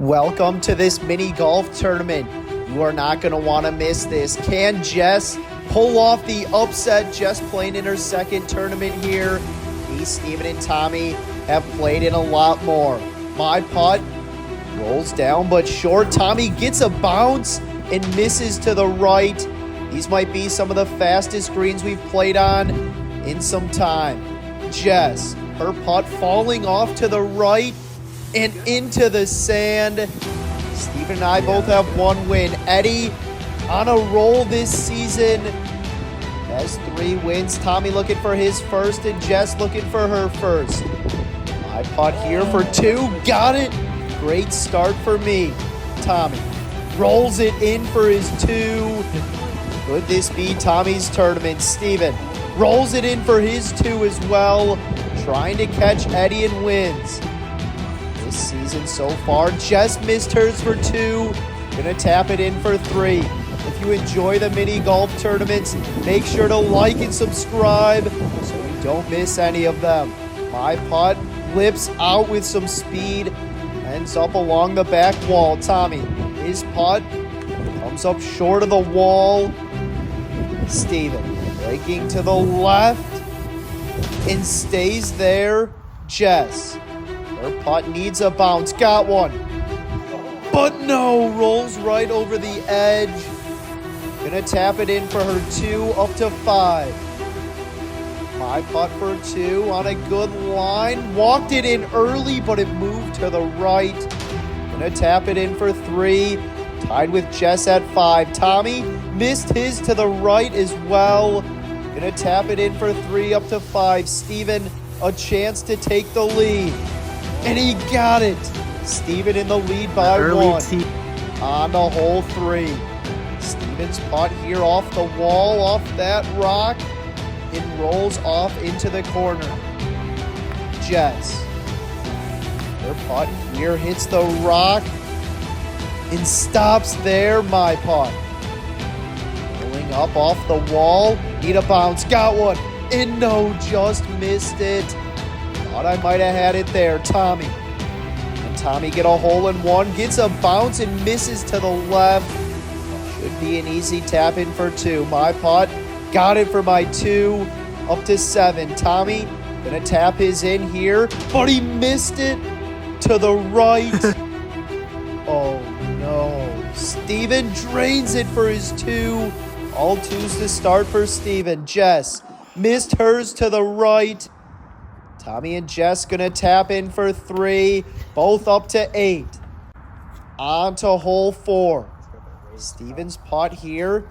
Welcome to this mini golf tournament. You are not going to want to miss this. Can Jess pull off the upset? Jess playing in her second tournament here. Me, Steven, and Tommy have played in a lot more. My putt rolls down but short. Tommy gets a bounce and misses to the right. These might be some of the fastest greens we've played on in some time. Jess, her putt falling off to the right and into the sand. Steven and I both have one win. Eddie on a roll this season. Has 3 wins. Tommy looking for his first and Jess looking for her first. My putt here for 2. Got it. Great start for me. Tommy rolls it in for his 2. Could this be Tommy's tournament? Steven rolls it in for his 2 as well. Trying to catch Eddie and wins. This season so far, Jess missed hers for 2. Gonna tap it in for 3. If you enjoy the mini golf tournaments, make sure to like and subscribe so you don't miss any of them. My putt lips out with some speed, ends up along the back wall. Tommy, his putt comes up short of the wall. Steven breaking to the left and stays there. Jess, her putt needs a bounce. Got one. But no, rolls right over the edge. Gonna tap it in for her 2 up to 5. My putt for 2 on a good line. Walked it in early, but it moved to the right. Gonna tap it in for 3. Tied with Jess at 5. Tommy missed his to the right as well. Gonna tap it in for 3 up to 5. Steven, a chance to take the lead. And he got it. Steven in the lead by 1. On to hole 3. Steven's putt here off the wall, off that rock. It rolls off into the corner. Jess, her putt here hits the rock and stops there. My putt rolling up off the wall. Need a bounce. Got one. And no, just missed it. Thought I might have had it there. Tommy. And Tommy get a hole in 1. Gets a bounce and misses to the left. Should be an easy tap in for 2. My putt. Got it for my 2. Up to 7. Tommy gonna tap his in here. But he missed it to the right. Oh no. Steven drains it for his 2. All 2s to start for Steven. Jess missed hers to the right. Tommy and Jess gonna tap in for 3. Both up to 8. On to hole 4. Steven's putt here.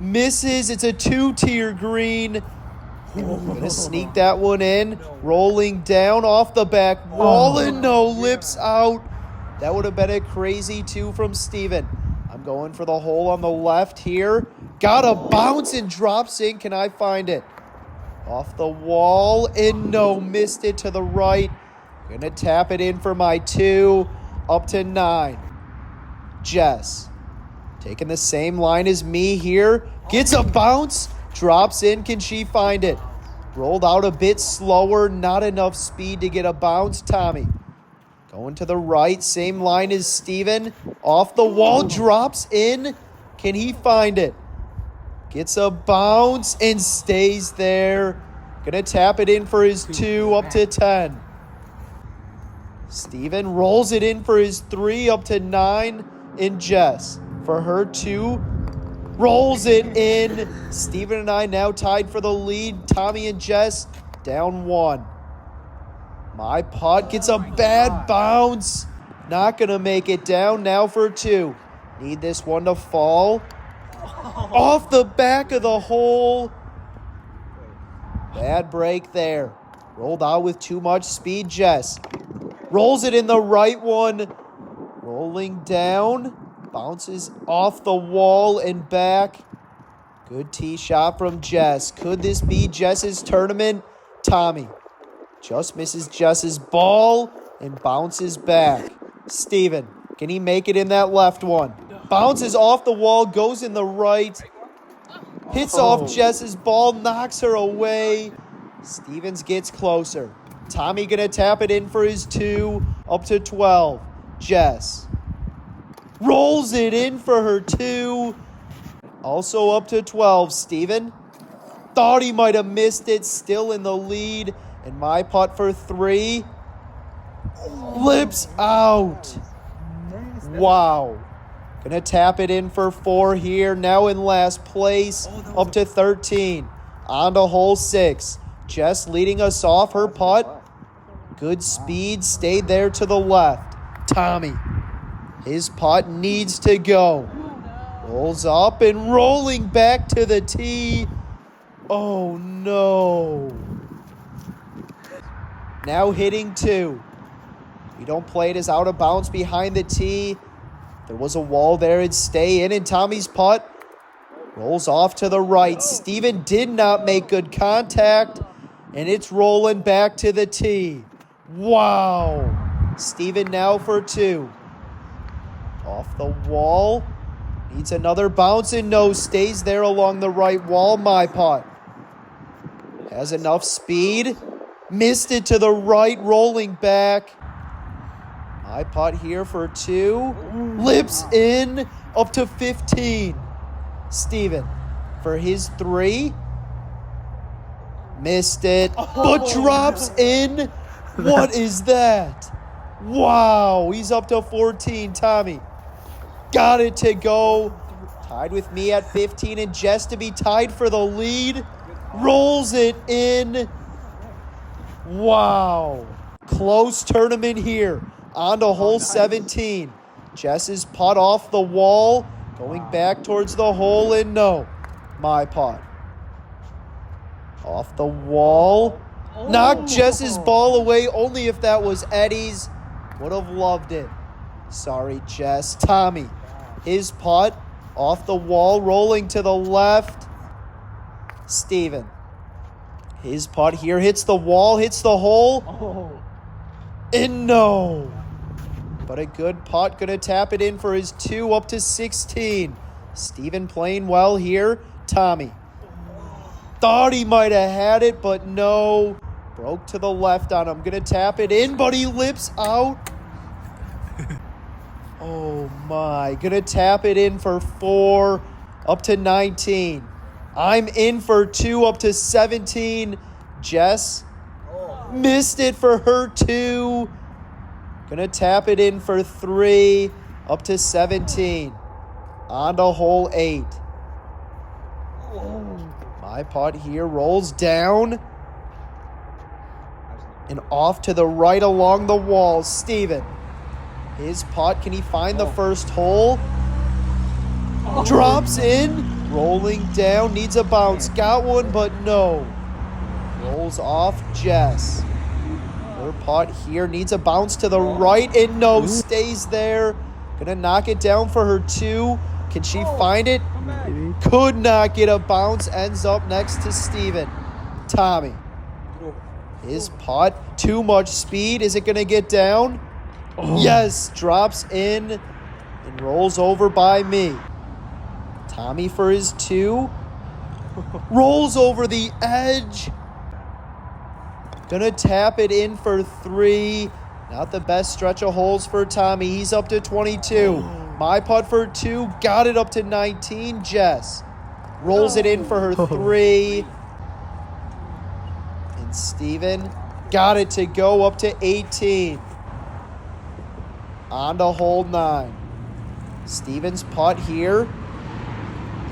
Misses. It's a 2-tier green. Gonna sneak that one in. Rolling down off the back wall and no, lips out. That would have been a crazy 2 from Steven. I'm going for the hole on the left here. Got a bounce and drops in. Can I find it? Off the wall and no, missed it to the right. Gonna tap it in for my 2. Up to 9. Jess taking the same line as me here. Gets a bounce. Drops in. Can she find it? Rolled out a bit slower. Not enough speed to get a bounce. Tommy going to the right. Same line as Steven. Off the wall. Drops in. Can he find it? Gets a bounce and stays there. Gonna tap it in for his 2 up to 10. Steven rolls it in for his 3 up to 9. And Jess for her 2 rolls it in. Steven and I now tied for the lead. Tommy and Jess down 1. My putt gets a bad bounce. Not gonna make it down. Now for 2. Need this one to fall. Off the back of the hole. Bad break there. Rolled out with too much speed. Jess rolls it in the right one. Rolling down. Bounces off the wall and back. Good tee shot from Jess. Could this be Jess's tournament? Tommy just misses Jess's ball and bounces back. Steven, can he make it in that left one? Bounces off the wall, goes in the right. Hits off Jess's ball, knocks her away. Stevens gets closer. Tommy gonna tap it in for his 2. up to 12. Jess rolls it in for her 2. Also up to 12. Steven thought he might have missed it. Still in the lead. And my putt for 3. Lips out. Wow. Gonna tap it in for 4 here. Now in last place. Up to 13. On to hole 6. Jess leading us off her putt. Good speed. Stayed there to the left. Tommy. His putt needs to go. Rolls up and rolling back to the tee. Oh no. Now hitting 2. We don't play it as out of bounds behind the tee. There was a wall there. It'd stay in, and Tommy's putt rolls off to the right. Steven did not make good contact, and it's rolling back to the tee. Wow. Steven now for 2. Off the wall. Needs another bounce, and no, stays there along the right wall. My putt has enough speed. Missed it to the right, rolling back. My putt here for 2. Lips in, up to 15. Steven for his 3. Missed it, but drops in. What is that? Wow, he's up to 14. Tommy got it to go. Tied with me at 15, and Jess to be tied for the lead. Rolls it in. Wow. Close tournament here. On to hole 17. Jess's putt off the wall. Going back towards the hole, and no. My putt. Off the wall. Knocked Jess's ball away. Only if that was Eddie's. Would have loved it. Sorry, Jess. Tommy. His putt off the wall. Rolling to the left. Steven. His putt here hits the wall. Hits the hole. And no. But a good putt. Going to tap it in for his 2 up to 16. Steven playing well here. Tommy. Thought he might have had it, but no. Broke to the left on him. Going to tap it in, but he lips out. Oh my. Going to tap it in for 4 up to 19. I'm in for 2 up to 17. Jess missed it for her 2. Gonna tap it in for 3 up to 17. On to hole 8. My putt here rolls down and off to the right along the wall. Steven. His putt. Can he find the first hole? Drops in. Rolling down. Needs a bounce. Got one, but no. Rolls off Jess. Her putt here needs a bounce to the right, and no, stays there. Gonna knock it down for her 2. Can she find it? Could not get a bounce. Ends up next to Steven. Tommy. His putt. Too much speed. Is it gonna get down? Yes. Drops in and rolls over by me. Tommy for his 2. Rolls over the edge. Gonna tap it in for 3. Not the best stretch of holes for Tommy. He's up to 22. My putt for 2. Got it up to 19. Jess rolls it in for her 3. And Steven got it to go up to 18. On to hole 9. Steven's putt here.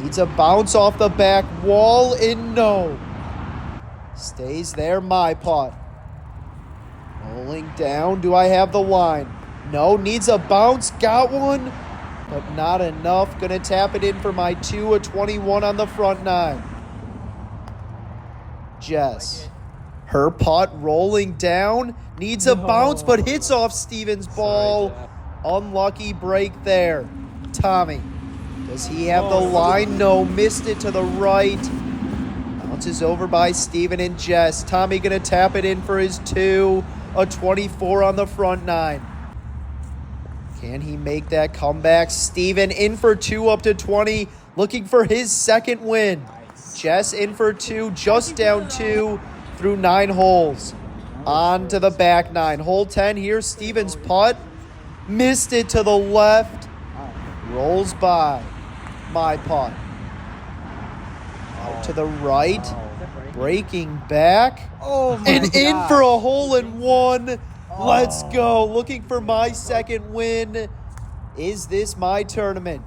Needs a bounce off the back wall, and no. Stays there, my putt. Rolling down. Do I have the line? No. Needs a bounce. Got one, but not enough. Gonna tap it in for my 2, a 21 on the front 9. Jess. Her putt rolling down. Needs a bounce, but hits off Steven's ball. Unlucky break there. Tommy. Does he have the line? No. Missed it to the right. Bounces over by Steven and Jess. Tommy going to tap it in for his 2. A 24 on the front 9. Can he make that comeback? Steven in for 2 up to 20. Looking for his second win. Jess in for 2. Just down 2 through 9 holes. On to the back nine. Hole 10 here. Steven's putt. Missed it to the left. Rolls by. My putt. Out to the right. Breaking back. And in for a hole-in-one. Let's go. Looking for my second win. Is this my tournament?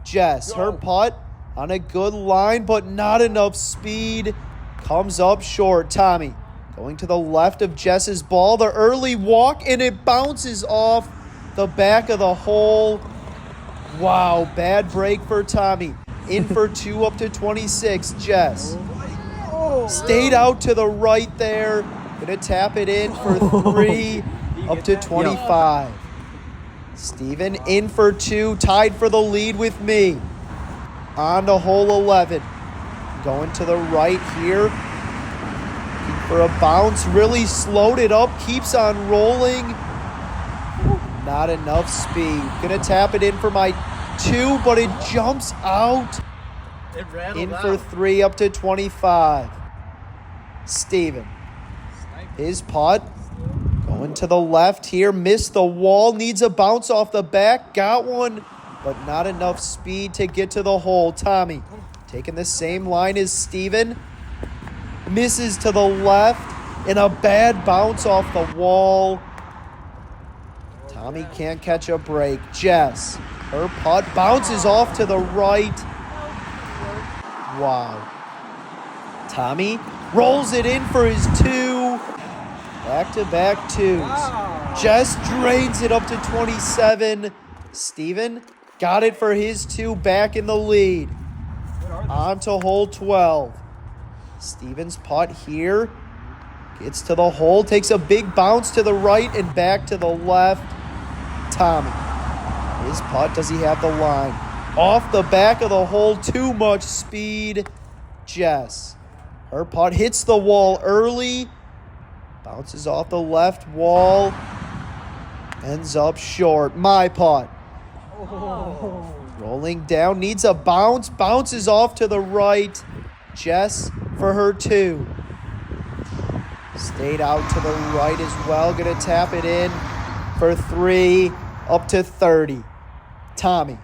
Jess, her putt on a good line, but not enough speed. Comes up short. Tommy going to the left of Jess's ball. The early walk, and it bounces off the back of the hole. Wow, bad break for Tommy. In for two up to 26. Jess stayed out to the right there. Gonna tap it in for three up to 25. Steven in for two, tied for the lead with me. On to hole 11. Going to the right here. Looking for a bounce. Really slowed it up. Keeps on rolling. Not enough speed. Gonna tap it in for my two, but it jumps out. In for three up to 25. Steven. His putt. Going to the left here. Missed the wall. Needs a bounce off the back. Got one, but not enough speed to get to the hole. Tommy taking the same line as Steven. Misses to the left. And a bad bounce off the wall. Tommy can't catch a break. Jess, her putt bounces off to the right. Wow. Tommy rolls it in for his two. Back-to-back twos. Wow. Jess drains it up to 27. Steven got it for his two, back in the lead. On to hole 12. Steven's putt here. Gets to the hole, takes a big bounce to the right and back to the left. Tommy. His putt, does he have the line? Off the back of the hole, too much speed. Jess. Her putt hits the wall early. Bounces off the left wall. Ends up short. My putt. Oh. Rolling down. Needs a bounce. Bounces off to the right. Jess for her two. Stayed out to the right as well. Going to tap it in for three. Up to 30. Tommy.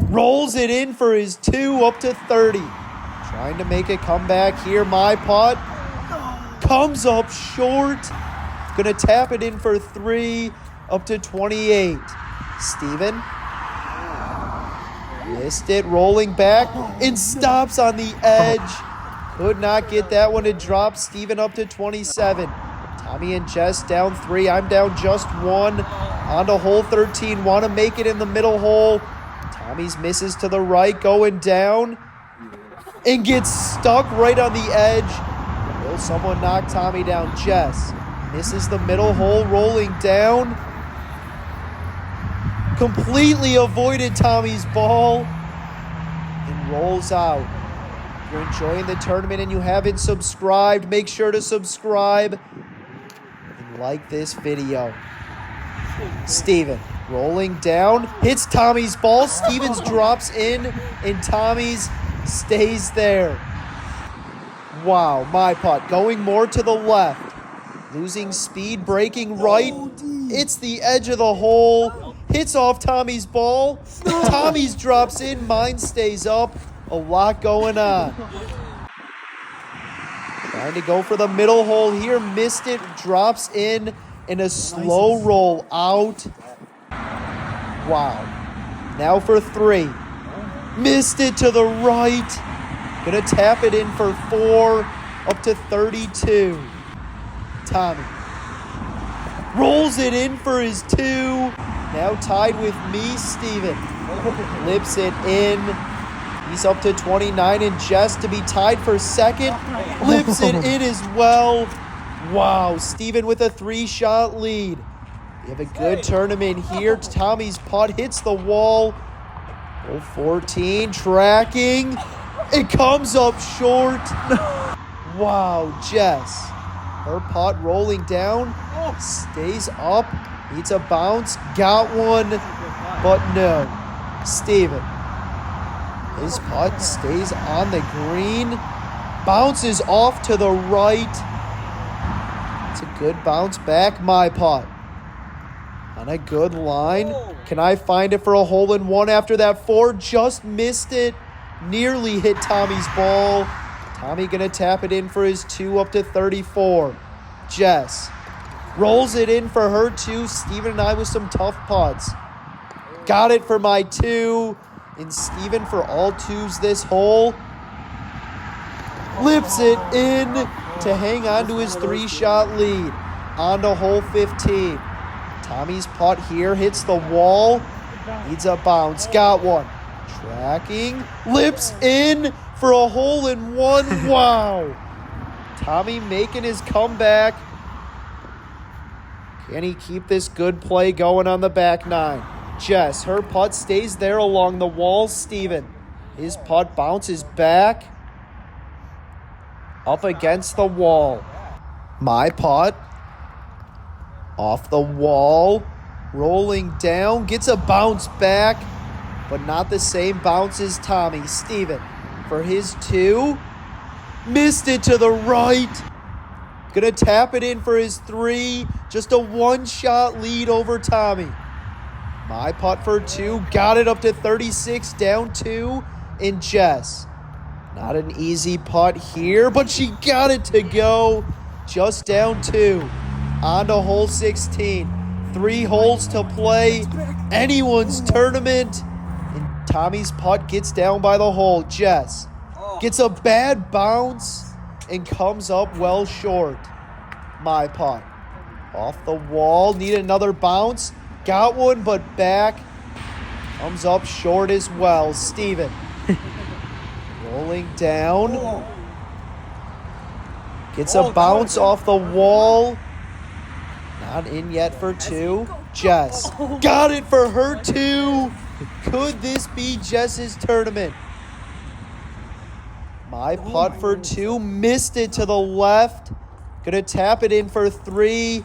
Rolls it in for his two. Up to 30. Trying to make a comeback here. My putt. Comes up short. Gonna tap it in for three. Up to 28. Steven. Missed it. Rolling back. And stops on the edge. Could not get that one to drop. Steven up to 27. Tommy and Jess down three. I'm down just one. On to hole 13. Want to make it in the middle hole. Tommy's misses to the right. Going down. And gets stuck right on the edge. Will someone knock Tommy down? Jess misses the middle hole, rolling down. Completely avoided Tommy's ball. And rolls out. If you're enjoying the tournament and you haven't subscribed, make sure to subscribe. And like this video. Steven rolling down. Hits Tommy's ball. Stevens drops in. And Tommy's stays there. Wow, my putt going more to the left. Losing speed, breaking right. It's the edge of the hole. Hits off Tommy's ball. Tommy's drops in. Mine stays up. A lot going on. Trying to go for the middle hole here. Missed it. Drops in a slow roll out. Wow. Now for three. Missed it to the right. Gonna tap it in for four, up to 32. Tommy rolls it in for his two. Now tied with me, Steven. Lips it in. He's up to 29, and Jess to be tied for second. Lips it in as well. Wow, Steven with a three-shot lead. We have a good tournament here. Tommy's putt hits the wall. Hole 14, tracking. It comes up short. Wow, Jess. Her putt rolling down. Stays up. Needs a bounce. Got one, but no. Steven. His putt stays on the green. Bounces off to the right. Good bounce back, my putt. On a good line. Can I find it for a hole-in-one after that 4? Just missed it. Nearly hit Tommy's ball. Tommy going to tap it in for his 2 up to 34. Jess rolls it in for her 2. Steven and I with some tough putts. Got it for my 2. And Steven for all 2s this hole. Lips it in to hang on to his 3-shot lead. On to hole 15. Tommy's putt here hits the wall. Needs a bounce. Got one. Tracking. Lips in for a hole-in-one. Wow. Tommy making his comeback. Can he keep this good play going on the back 9? Jess, her putt stays there along the wall. Steven, his putt bounces back. Up against the wall. My putt. Off the wall. Rolling down. Gets a bounce back. But not the same bounce as Tommy. Steven for his 2. Missed it to the right. Gonna tap it in for his 3. Just a 1-shot lead over Tommy. My putt for 2. Got it up to 36. Down 2. And Jess. Not an easy putt here, but she got it to go. Just down 2. On to hole 16. 3 holes to play. Anyone's tournament. And Tommy's putt gets down by the hole. Jess gets a bad bounce and comes up well short. My putt. Off the wall. Need another bounce. Got one, but back. Comes up short as well. Steven. Rolling down. Gets a bounce off the wall. Not in yet for 2. Jess. Got it for her 2. Could this be Jess's tournament? My putt for 2. Missed it to the left. Gonna tap it in for 3.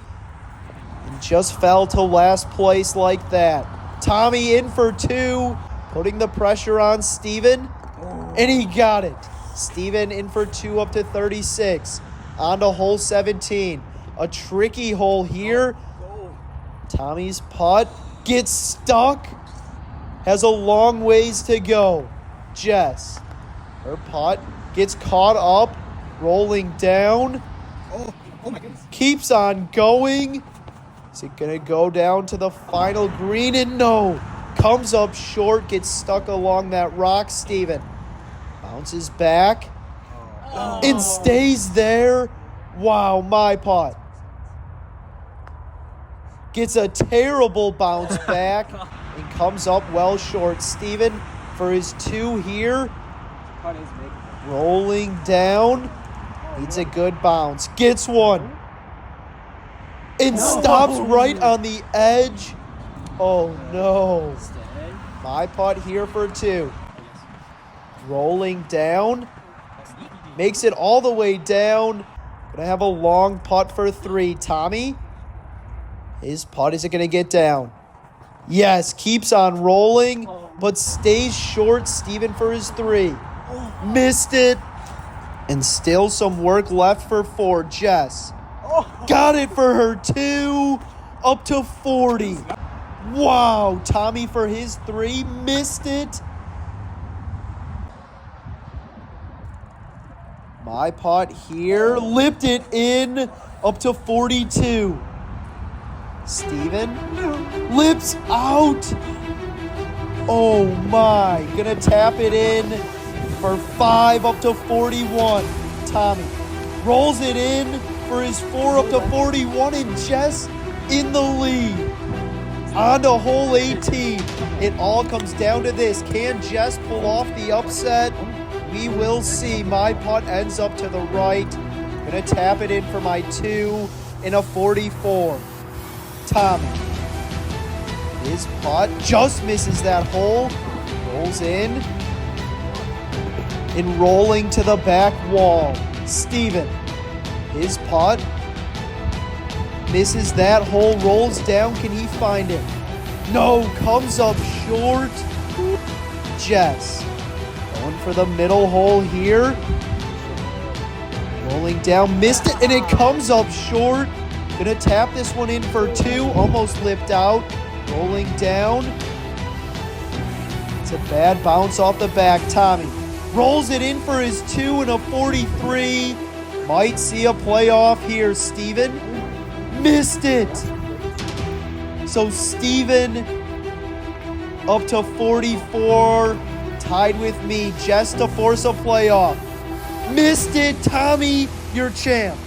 And just fell to last place like that. Tommy in for 2. Putting the pressure on Steven. And he got it. Steven in for 2 up to 36. On to hole 17. A tricky hole here. Tommy's putt gets stuck. Has a long ways to go. Jess. Her putt gets caught up. Rolling down. Oh my goodness. Keeps on going. Is it going to go down to the final green? And no. Comes up short. Gets stuck along that rock. Steven bounces back. And stays there. Wow, my putt. Gets a terrible bounce back and comes up well short. Steven for his 2 here. Rolling down. Needs a good bounce. Gets one. And stops right on the edge. Oh, no. My putt here for 2. Rolling down. Makes it all the way down. Gonna have a long putt for 3. Tommy. His putt isn't gonna get down. Yes, keeps on rolling, but stays short. Steven for his 3. Missed it. And still some work left for 4. Jess. Got it for her 2. Up to 40. Wow, Tommy for his 3. Missed it. My putt here. Lipped it in. Up to 42. Steven. Lips out. Oh my. Gonna tap it in for 5 up to 41. Tommy rolls it in for his 4 up to 41. And Jess in the lead. On to hole 18. It all comes down to this. Can Jess pull off the upset? We will see. My putt ends up to the right. Gonna tap it in for my 2 in a 44. Tommy. His putt just misses that hole. Rolls in. And rolling to the back wall. Steven. His putt. Misses that hole. Rolls down. Can he find it? No. Comes up short. Jess. Going for the middle hole here. Rolling down. Missed it. And it comes up short. Gonna tap this one in for 2. Almost lipped out. Rolling down. It's a bad bounce off the back. Tommy rolls it in for his 2 and a 43. Might see a playoff here. Steven missed it. So Steven up to 44. Tied with me. Jess to force a playoff. Missed it. Tommy, you're champ.